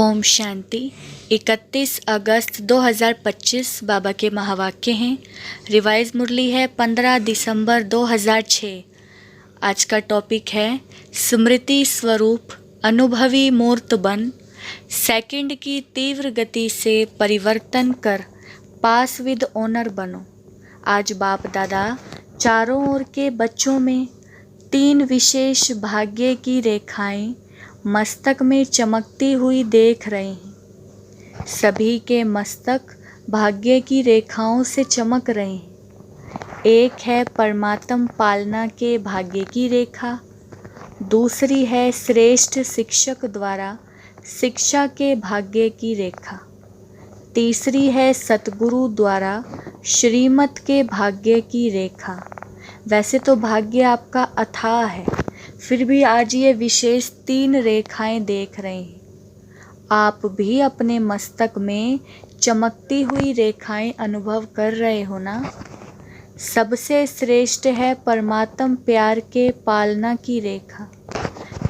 ओम शांति। 31 अगस्त 2025 बाबा के महावाक्य हैं। रिवाइज मुरली है 15 दिसंबर 2006। आज का टॉपिक है स्मृति स्वरूप अनुभवी मूर्त बन, सेकंड की तीव्र गति से परिवर्तन कर पास विद ऑनर बनो। आज बाप दादा चारों ओर के बच्चों में 3 विशेष भाग्य की रेखाएं मस्तक में चमकती हुई देख रहे हैं। सभी के मस्तक भाग्य की रेखाओं से चमक रहे हैं। एक है परमात्म पालना के भाग्य की रेखा, दूसरी है श्रेष्ठ शिक्षक द्वारा शिक्षा के भाग्य की रेखा, तीसरी है सतगुरु द्वारा श्रीमत के भाग्य की रेखा। वैसे तो भाग्य आपका अथाह है, फिर भी आज ये विशेष 3 रेखाएं देख रहे हैं। आप भी अपने मस्तक में चमकती हुई रेखाएं अनुभव कर रहे हो ना। सबसे श्रेष्ठ है परमात्म प्यार के पालना की रेखा।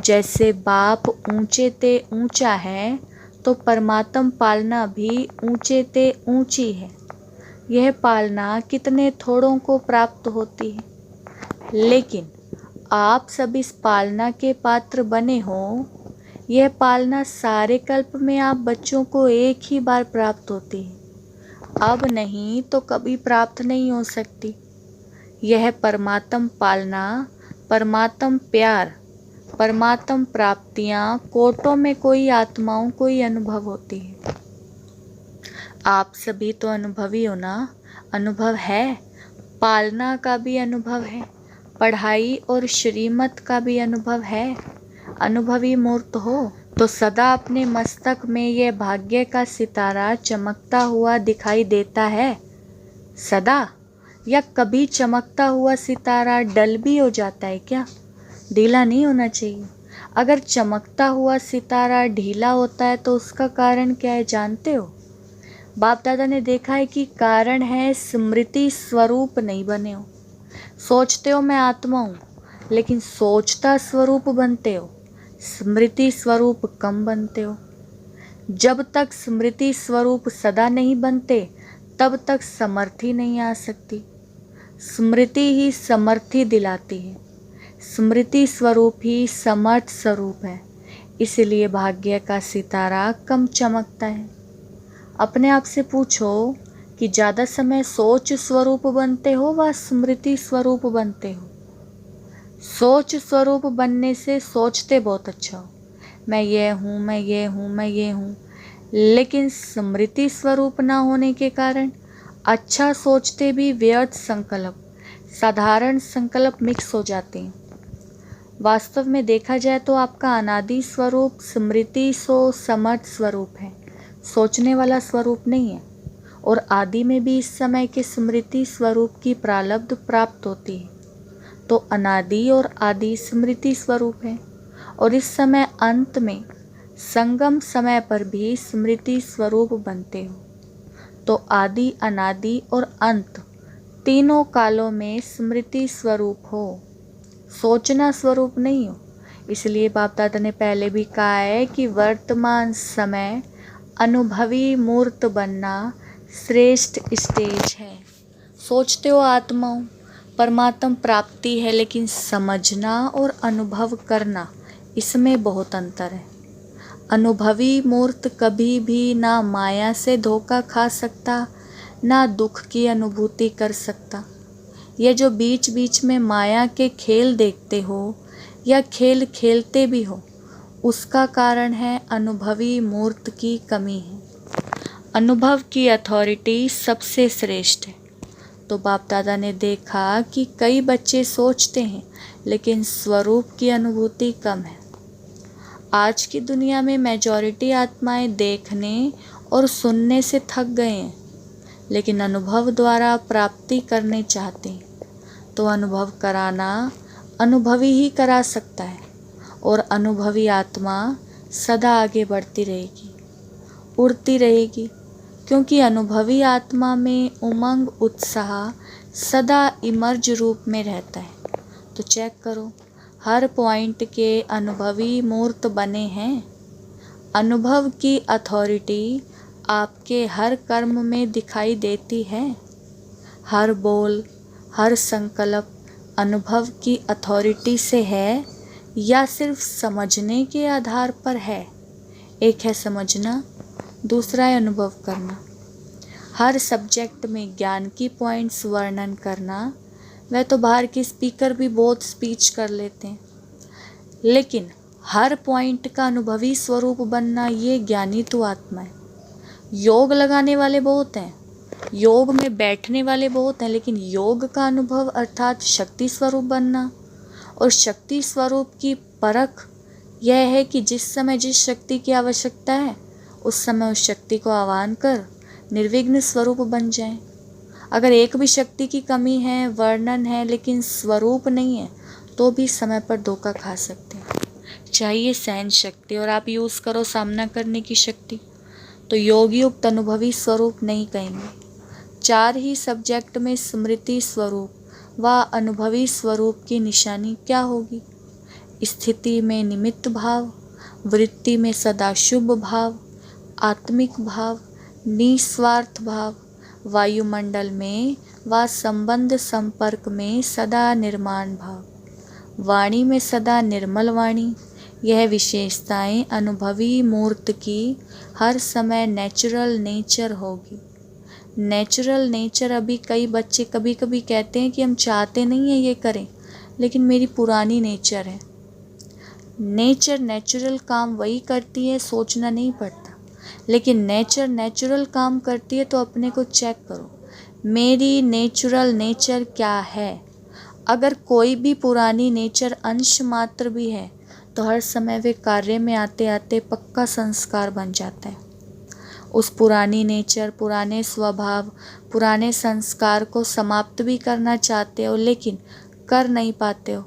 जैसे बाप ऊंचे ते ऊंचा है, तो परमात्म पालना भी ऊंचे ते ऊंची है। यह पालना कितने थोड़ों को प्राप्त होती है, लेकिन आप सब इस पालना के पात्र बने हो। यह पालना सारे कल्प में आप बच्चों को एक ही बार प्राप्त होती है, अब नहीं तो कभी प्राप्त नहीं हो सकती। यह परमात्म पालना, परमात्म प्यार, परमात्म प्राप्तियां कोटों में कोई आत्माओं को ही अनुभव होती है। आप सभी तो अनुभवी हो ना। अनुभव है, पालना का भी अनुभव है, पढ़ाई और श्रीमत का भी अनुभव है। अनुभवी मूर्त हो तो सदा अपने मस्तक में यह भाग्य का सितारा चमकता हुआ दिखाई देता है। सदा, या कभी चमकता हुआ सितारा डल भी हो जाता है क्या? ढीला नहीं होना चाहिए। अगर चमकता हुआ सितारा ढीला होता है तो उसका कारण क्या है जानते हो? बाप दादा ने देखा है कि कारण है स्मृति स्वरूप नहीं बने हो। सोचते हो मैं आत्मा हूँ, लेकिन सोचता स्वरूप बनते हो, स्मृति स्वरूप कम बनते हो। जब तक स्मृति स्वरूप सदा नहीं बनते, तब तक समर्थी नहीं आ सकती। स्मृति ही समर्थी दिलाती है। स्मृति स्वरूप ही समर्थ स्वरूप है, इसलिए भाग्य का सितारा कम चमकता है। अपने आप से पूछो कि ज़्यादा समय सोच स्वरूप बनते हो व स्मृति स्वरूप बनते हो? सोच स्वरूप बनने से सोचते बहुत अच्छा हो, मैं ये हूँ, मैं ये हूँ, मैं ये हूँ, लेकिन स्मृति स्वरूप ना होने के कारण अच्छा सोचते भी व्यर्थ संकल्प, साधारण संकल्प मिक्स हो जाते हैं। वास्तव में देखा जाए तो आपका अनादि स्वरूप स्मृति सो समर्थ स्वरूप है, सोचने वाला स्वरूप नहीं है। और आदि में भी इस समय के स्मृति स्वरूप की प्रारब्ध प्राप्त होती है, तो अनादि और आदि स्मृति स्वरूप है। और इस समय अंत में संगम समय पर भी स्मृति स्वरूप बनते हो, तो आदि, अनादि और अंत तीनों कालों में स्मृति स्वरूप हो, सोचना स्वरूप नहीं हो। इसलिए बाप दादा ने पहले भी कहा है कि वर्तमान समय अनुभवी मूर्त बनना श्रेष्ठ स्टेज है। सोचते हो आत्मा हूँ, परमात्म प्राप्ति है, लेकिन समझना और अनुभव करना, इसमें बहुत अंतर है। अनुभवी मूर्त कभी भी ना माया से धोखा खा सकता, ना दुख की अनुभूति कर सकता। ये जो बीच बीच में माया के खेल देखते हो या खेल खेलते भी हो, उसका कारण है अनुभवी मूर्त की कमी है। अनुभव की अथॉरिटी सबसे श्रेष्ठ है। तो बाप दादा ने देखा कि कई बच्चे सोचते हैं, लेकिन स्वरूप की अनुभूति कम है। आज की दुनिया में मेजॉरिटी आत्माएं देखने और सुनने से थक गए हैं, लेकिन अनुभव द्वारा प्राप्ति करने चाहते हैं। तो अनुभव कराना अनुभवी ही करा सकता है, और अनुभवी आत्मा सदा आगे बढ़ती रहेगी, उड़ती रहेगी, क्योंकि अनुभवी आत्मा में उमंग, उत्साह सदा इमर्ज रूप में रहता है। तो चेक करो, हर पॉइंट के अनुभवी मूर्त बने हैं। अनुभव की अथॉरिटी आपके हर कर्म में दिखाई देती है। हर बोल, हर संकल्प अनुभव की अथॉरिटी से है या सिर्फ समझने के आधार पर है? एक है समझना, दूसरा है अनुभव करना। हर सब्जेक्ट में ज्ञान की पॉइंट्स वर्णन करना, वह तो बाहर के स्पीकर भी बहुत स्पीच कर लेते हैं, लेकिन हर पॉइंट का अनुभवी स्वरूप बनना, ये ज्ञानी तो आत्मा है। योग लगाने वाले बहुत हैं, योग में बैठने वाले बहुत हैं, लेकिन योग का अनुभव अर्थात शक्ति स्वरूप बनना और शक्ति स्वरूप की परख यह है कि जिस समय जिस शक्ति की आवश्यकता है उस समय उस शक्ति को आह्वान कर निर्विघ्न स्वरूप बन जाए। अगर एक भी शक्ति की कमी है, वर्णन है, लेकिन स्वरूप नहीं है, तो भी समय पर धोखा खा सकते हैं। चाहिए सहन शक्ति और आप यूज़ करो सामना करने की शक्ति, तो योग युक्त अनुभवी स्वरूप नहीं कहेंगे। 4 ही सब्जेक्ट में स्मृति स्वरूप व अनुभवी स्वरूप की निशानी क्या होगी? स्थिति में निमित्त भाव, वृत्ति में सदा शुभ भाव, आत्मिक भाव, निस्वार्थ भाव, वायुमंडल में व संबंध संपर्क में सदा निर्माण भाव, वाणी में सदा निर्मल वाणी। यह विशेषताएं अनुभवी मूर्त की हर समय नेचुरल नेचर होगी। नेचुरल नेचर, अभी कई बच्चे कभी कभी कहते हैं कि हम चाहते नहीं हैं ये करें, लेकिन मेरी पुरानी नेचर है। नेचर नेचुरल काम वही करती है, सोचना नहीं पड़ता। लेकिन नेचर नेचुरल काम करती है, तो अपने को चेक करो, मेरी नेचुरल नेचर क्या है। अगर कोई भी पुरानी नेचर अंश मात्र भी है, तो हर समय वे कार्य में आते आते पक्का संस्कार बन जाता है। उस पुरानी नेचर, पुराने स्वभाव, पुराने संस्कार को समाप्त भी करना चाहते हो, लेकिन कर नहीं पाते हो।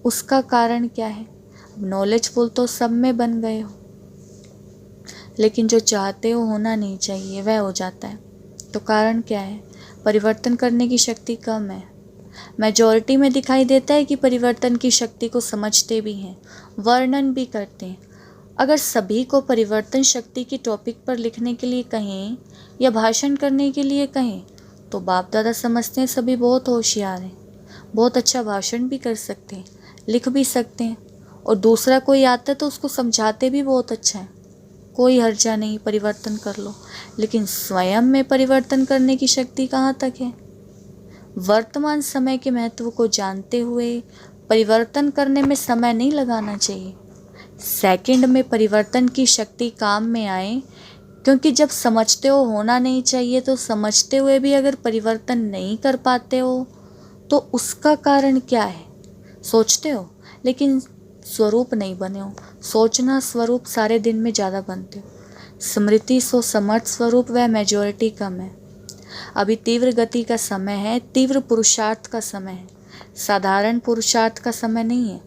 उसका कारण क्या है? नॉलेजफुल तो सब में बन गए हो, लेकिन जो चाहते हो होना नहीं चाहिए वह हो जाता है। तो कारण क्या है? परिवर्तन करने की शक्ति कम है। मेजॉरिटी में दिखाई देता है कि परिवर्तन की शक्ति को समझते भी हैं, वर्णन भी करते हैं। अगर सभी को परिवर्तन शक्ति की टॉपिक पर लिखने के लिए कहें या भाषण करने के लिए कहें, तो बाप दादा समझते हैं सभी बहुत होशियार हैं, बहुत अच्छा भाषण भी कर सकते हैं, लिख भी सकते हैं, और दूसरा कोई आता है तो उसको समझाते भी बहुत अच्छा है। कोई हर्जा नहीं, परिवर्तन कर लो। लेकिन स्वयं में परिवर्तन करने की शक्ति कहाँ तक है? वर्तमान समय के महत्व को जानते हुए परिवर्तन करने में समय नहीं लगाना चाहिए। सेकंड में परिवर्तन की शक्ति काम में आए, क्योंकि जब समझते हो होना नहीं चाहिए, तो समझते हुए भी अगर परिवर्तन नहीं कर पाते हो तो उसका कारण क्या है? सोचते हो लेकिन स्वरूप नहीं बने हो। सोचना स्वरूप सारे दिन में ज़्यादा बनते हो। स्मृति सो समर्थ स्वरूप, वह मेजॉरिटी कम है। अभी तीव्र गति का समय है, तीव्र पुरुषार्थ का समय है, साधारण पुरुषार्थ का समय नहीं है।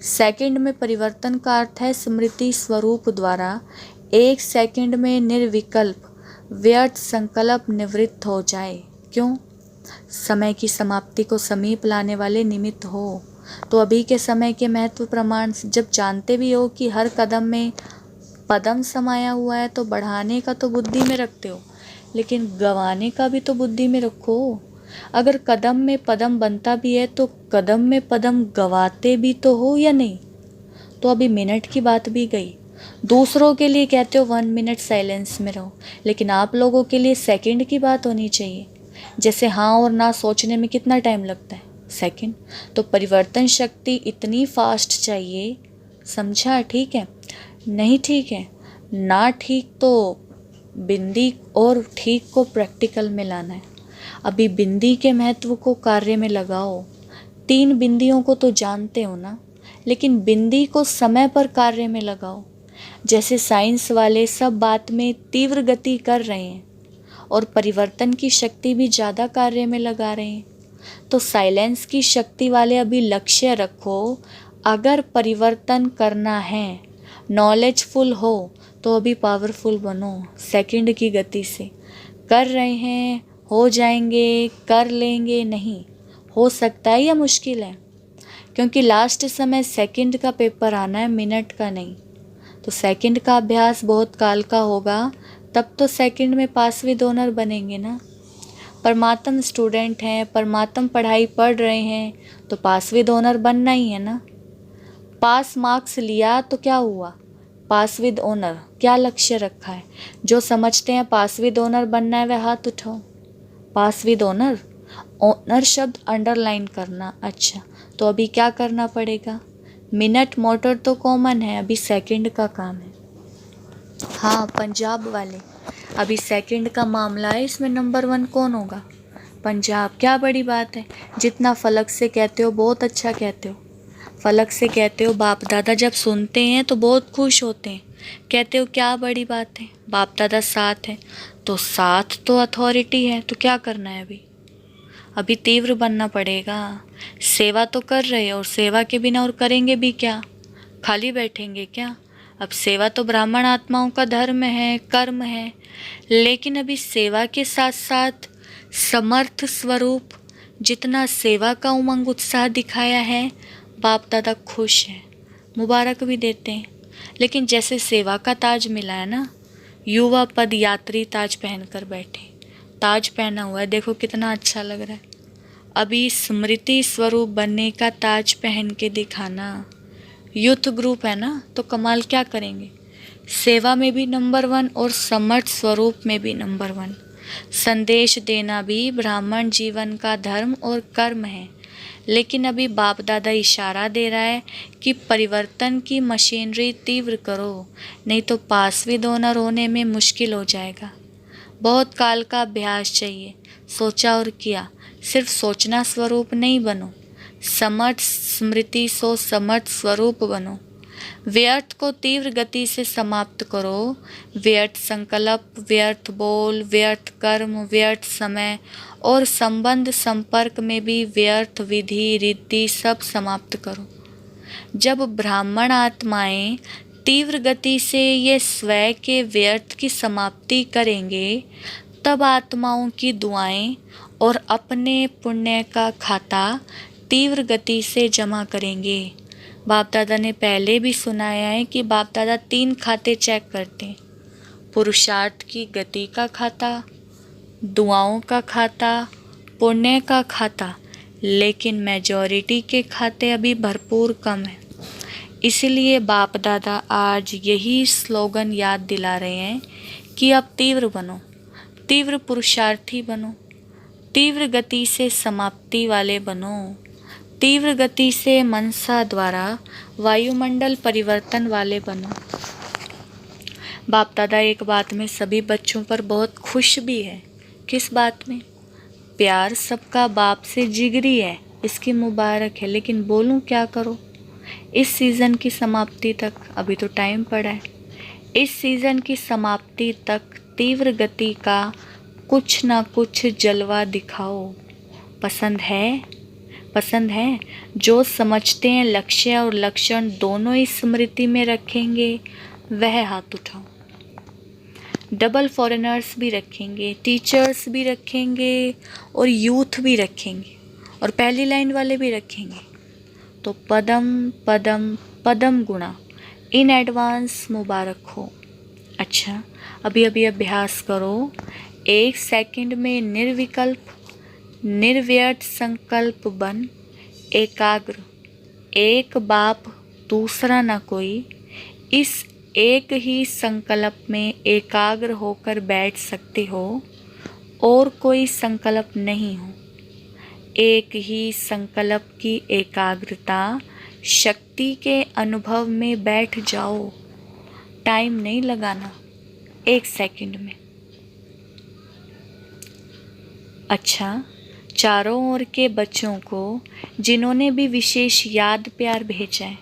सेकंड में परिवर्तन का अर्थ है स्मृति स्वरूप द्वारा 1 सेकंड में निर्विकल्प व्यर्थ संकल्प निवृत्त हो जाए। क्यों? समय की समाप्ति को समीप लाने वाले निमित्त हो। तो अभी के समय के महत्व प्रमाण जब जानते भी हो कि हर कदम में पदम समाया हुआ है, तो बढ़ाने का तो बुद्धि में रखते हो, लेकिन गंवाने का भी तो बुद्धि में रखो। अगर कदम में पदम बनता भी है, तो कदम में पदम गवाते भी तो हो या नहीं? तो अभी मिनट की बात भी गई। दूसरों के लिए कहते हो 1 मिनट साइलेंस में रहो, लेकिन आप लोगों के लिए सेकंड की बात होनी चाहिए। जैसे हाँ और ना सोचने में कितना टाइम लगता है? सेकंड। तो परिवर्तन शक्ति इतनी फास्ट चाहिए। समझा? ठीक है? नहीं ठीक है ना, ठीक तो बिंदी और ठीक को प्रैक्टिकल में लाना है। अभी बिंदी के महत्व को कार्य में लगाओ। 3 बिंदियों को तो जानते हो ना, लेकिन बिंदी को समय पर कार्य में लगाओ। जैसे साइंस वाले सब बात में तीव्र गति कर रहे हैं और परिवर्तन की शक्ति भी ज़्यादा कार्य में लगा रहे हैं, तो साइलेंस की शक्ति वाले अभी लक्ष्य रखो। अगर परिवर्तन करना है, नॉलेजफुल हो, तो अभी पावरफुल बनो। सेकंड की गति से कर रहे हैं, हो जाएंगे, कर लेंगे, नहीं हो सकता है या मुश्किल है, क्योंकि लास्ट समय सेकंड का पेपर आना है, मिनट का नहीं। तो सेकंड का अभ्यास बहुत काल का होगा, तब तो सेकंड में पास विद ऑनर बनेंगे ना। परमात्म स्टूडेंट हैं, परमात्म पढ़ाई पढ़ रहे हैं, तो पास विद ऑनर बनना ही है ना। पास मार्क्स लिया तो क्या हुआ, पास विद ऑनर। क्या लक्ष्य रखा है? जो समझते हैं पास विद ऑनर बनना है वह हाथ उठाओ। पास विद ऑनर, ऑनर शब्द अंडरलाइन करना। अच्छा, तो अभी क्या करना पड़ेगा? मिनट मोटर तो कॉमन है, अभी सेकंड का काम है। हाँ, पंजाब वाले, अभी सेकंड का मामला है, इसमें नंबर 1 कौन होगा? पंजाब। क्या बड़ी बात है, जितना फलक से कहते हो बहुत अच्छा कहते हो। फलक से कहते हो, बाप दादा जब सुनते हैं तो बहुत खुश होते हैं, कहते हो क्या बड़ी बात है, बाप दादा साथ है। तो साथ तो अथॉरिटी है, तो क्या करना है अभी तीव्र बनना पड़ेगा। सेवा तो कर रहे हो, और सेवा के बिना और करेंगे भी क्या, खाली बैठेंगे क्या? अब सेवा तो ब्राह्मण आत्माओं का धर्म है, कर्म है, लेकिन अभी सेवा के साथ साथ समर्थ स्वरूप जितना सेवा का उमंग उत्साह दिखाया है, बाप दादा खुश हैं, मुबारक भी देते हैं। लेकिन जैसे सेवा का ताज मिला है ना, युवा पद यात्री ताज पहनकर बैठे, ताज पहना हुआ है, देखो कितना अच्छा लग रहा है। अभी स्मृति स्वरूप बनने का ताज पहन के दिखाना। यूथ ग्रुप है ना, तो कमाल क्या करेंगे, सेवा में भी नंबर 1 और समर्थ स्वरूप में भी नंबर 1। संदेश देना भी ब्राह्मण जीवन का धर्म और कर्म है। लेकिन अभी बाप दादा इशारा दे रहा है कि परिवर्तन की मशीनरी तीव्र करो, नहीं तो पास विद ऑनर होने में मुश्किल हो जाएगा। बहुत काल का अभ्यास चाहिए, सोचा और किया, सिर्फ सोचना स्वरूप नहीं बनो, समर्थ स्मृति सो समर्थ स्वरूप बनो। व्यर्थ को तीव्र गति से समाप्त करो, व्यर्थ संकल्प, व्यर्थ बोल, व्यर्थ कर्म, व्यर्थ समय और संबंध संपर्क में भी व्यर्थ विधि रीति सब समाप्त करो। जब ब्राह्मण आत्माएं तीव्र गति से ये स्वयं के व्यर्थ की समाप्ति करेंगे, तब आत्माओं की दुआएं और अपने पुण्य का खाता तीव्र गति से जमा करेंगे। बाप दादा ने पहले भी सुनाया है कि बाप दादा 3 खाते चेक करते हैं, पुरुषार्थ की गति का खाता, दुआओं का खाता, पुण्य का खाता, लेकिन मेजॉरिटी के खाते अभी भरपूर कम है। इसलिए बाप दादा आज यही स्लोगन याद दिला रहे हैं कि अब तीव्र बनो, तीव्र पुरुषार्थी बनो, तीव्र गति से समाप्ति वाले बनो, तीव्र गति से मनसा द्वारा वायुमंडल परिवर्तन वाले बनो। बाप दादा एक बात में सभी बच्चों पर बहुत खुश भी है। किस बात में? प्यार सबका बाप से जिगरी है, इसकी मुबारक है। लेकिन बोलूं क्या करो, इस सीज़न की समाप्ति तक अभी तो टाइम पड़ा है, इस सीज़न की समाप्ति तक तीव्र गति का कुछ ना कुछ जलवा दिखाओ। पसंद है? पसंद है? जो समझते हैं लक्ष्य और लक्षण दोनों ही स्मृति में रखेंगे वह हाथ उठाओ। डबल फॉरेनर्स भी रखेंगे, टीचर्स भी रखेंगे और यूथ भी रखेंगे और पहली लाइन वाले भी रखेंगे। तो पदम पदम पदम गुणा इन एडवांस मुबारक हो। अच्छा, अभी अभी अभ्यास करो। 1 सेकंड में निर्विकल्प निर्व्यर्थ संकल्प बन एकाग्र, एक बाप दूसरा न कोई, इस एक ही संकल्प में एकाग्र होकर बैठ सकते हो और कोई संकल्प नहीं हो। एक ही संकल्प की एकाग्रता शक्ति के अनुभव में बैठ जाओ। टाइम नहीं लगाना, 1 सेकंड में। अच्छा, चारों ओर के बच्चों को जिन्होंने भी विशेष याद प्यार भेजा है,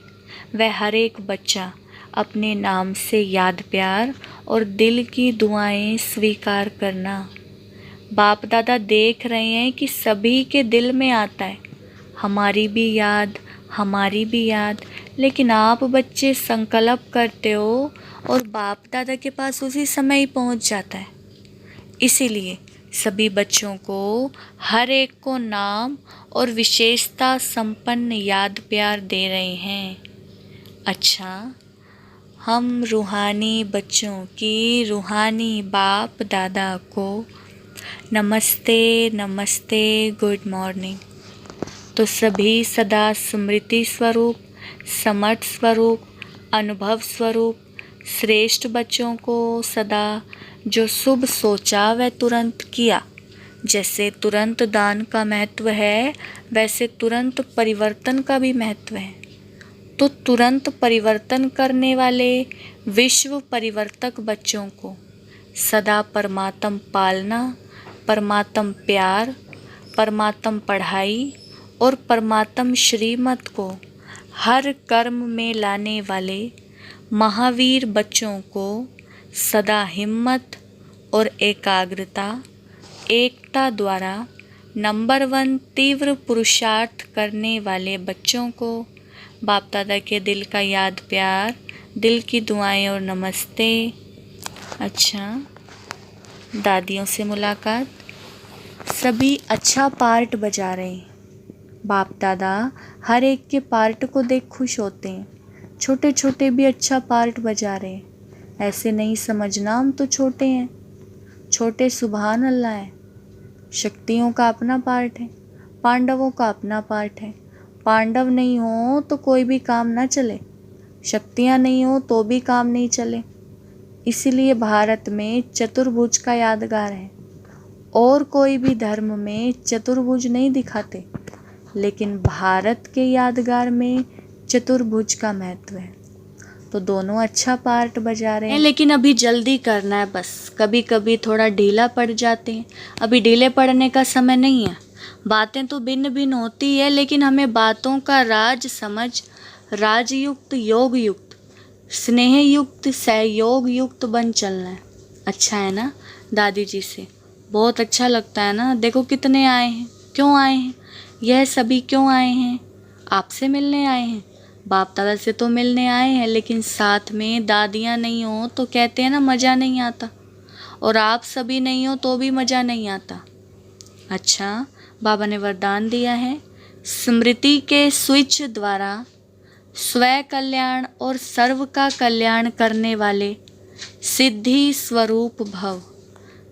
वह हर एक बच्चा अपने नाम से याद प्यार और दिल की दुआएं स्वीकार करना। बाप दादा देख रहे हैं कि सभी के दिल में आता है, हमारी भी याद, हमारी भी याद। लेकिन आप बच्चे संकल्प करते हो और बाप दादा के पास उसी समय ही पहुंच जाता है। इसीलिए सभी बच्चों को हर एक को नाम और विशेषता संपन्न याद प्यार दे रहे हैं। अच्छा, हम रूहानी बच्चों की रूहानी बाप दादा को नमस्ते नमस्ते, गुड मॉर्निंग। तो सभी सदा स्मृति स्वरूप, समर्थ स्वरूप, अनुभव स्वरूप श्रेष्ठ बच्चों को सदा जो शुभ सोचा वह तुरंत किया। जैसे तुरंत दान का महत्व है, वैसे तुरंत परिवर्तन का भी महत्व है। तो तुरंत परिवर्तन करने वाले विश्व परिवर्तक बच्चों को सदा परमात्म पालना, परमात्म प्यार, परमात्म पढ़ाई और परमात्म श्रीमत को हर कर्म में लाने वाले महावीर बच्चों को सदा हिम्मत और एकाग्रता, एकता द्वारा नंबर 1 तीव्र पुरुषार्थ करने वाले बच्चों को बाप दादा के दिल का याद प्यार, दिल की दुआएं और नमस्ते। अच्छा, दादियों से मुलाकात। सभी अच्छा पार्ट बजा रहे हैं। बाप दादा हर एक के पार्ट को देख खुश होते हैं। छोटे छोटे भी अच्छा पार्ट बजा रहे हैं। ऐसे नहीं समझना हम तो छोटे हैं। छोटे सुभान अल्लाह है। शक्तियों का अपना पार्ट है, पांडवों का अपना पार्ट है। पांडव नहीं हो तो कोई भी काम ना चले, शक्तियाँ नहीं हो तो भी काम नहीं चले। इसीलिए भारत में चतुर्भुज का यादगार है। और कोई भी धर्म में चतुर्भुज नहीं दिखाते, लेकिन भारत के यादगार में चतुर्भुज का महत्व है। तो दोनों अच्छा पार्ट बजा रहे हैं, लेकिन अभी जल्दी करना है बस। कभी कभी थोड़ा ढीला पड़ जाते हैं। अभी ढीले पड़ने का समय नहीं है। बातें तो भिन्न भिन्न होती है, लेकिन हमें बातों का राज समझ, राजयुक्त, योग युक्त, स्नेह युक्त, सहयोग युक्त बन चलना है। अच्छा है ना? दादी जी से बहुत अच्छा लगता है ना। देखो कितने आए हैं, क्यों आए हैं, यह सभी क्यों आए हैं? आपसे मिलने आए हैं, बाप दादा से तो मिलने आए हैं, लेकिन साथ में दादियाँ नहीं हो तो कहते हैं ना मज़ा नहीं आता। और आप सभी नहीं हो तो भी मज़ा नहीं आता। अच्छा, बाबा ने वरदान दिया है, स्मृति के स्विच द्वारा स्व कल्याण और सर्व का कल्याण करने वाले सिद्धि स्वरूप भव।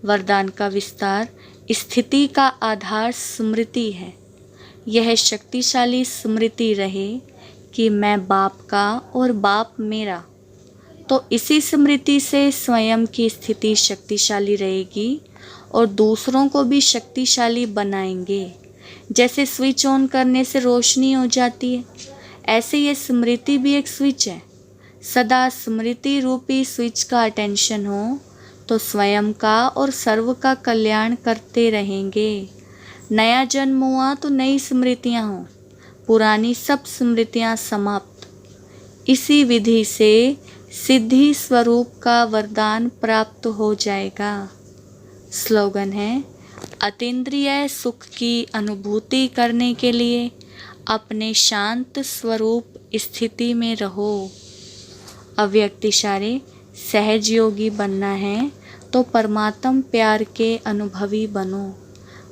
वरदान का विस्तार स्थिति का आधार स्मृति है। यह शक्तिशाली स्मृति रहे कि मैं बाप का और बाप मेरा। तो इसी स्मृति से स्वयं की स्थिति शक्तिशाली रहेगी और दूसरों को भी शक्तिशाली बनाएंगे। जैसे स्विच ऑन करने से रोशनी हो जाती है, ऐसे ये स्मृति भी एक स्विच है। सदा स्मृति रूपी स्विच का अटेंशन हो तो स्वयं का और सर्व का कल्याण करते रहेंगे। नया जन्म हुआ तो नई स्मृतियाँ हों, पुरानी सब स्मृतियाँ समाप्त। इसी विधि से सिद्धि स्वरूप का वरदान प्राप्त हो जाएगा। स्लोगन है, अतीन्द्रिय सुख की अनुभूति करने के लिए अपने शांत स्वरूप स्थिति में रहो। अव्यक्त इशारे, सहज योगी बनना है तो परमात्म प्यार के अनुभवी बनो।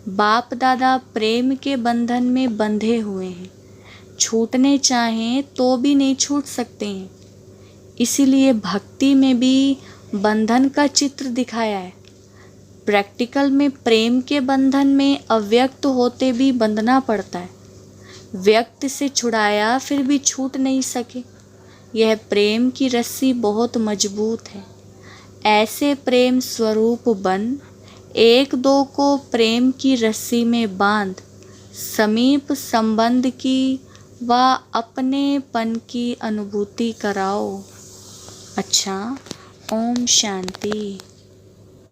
बाप दादा प्रेम के बंधन में बंधे हुए हैं, छूटने चाहें तो भी नहीं छूट सकते हैं। इसीलिए भक्ति में भी बंधन का चित्र दिखाया है। प्रैक्टिकल में प्रेम के बंधन में अव्यक्त होते भी बंधना पड़ता है। व्यक्त से छुड़ाया फिर भी छूट नहीं सके। यह प्रेम की रस्सी बहुत मजबूत है। ऐसे प्रेम स्वरूप बन, एक दो को प्रेम की रस्सी में बांध, समीप संबंध की व अपनेपन की अनुभूति कराओ। अच्छा, ओम शांति।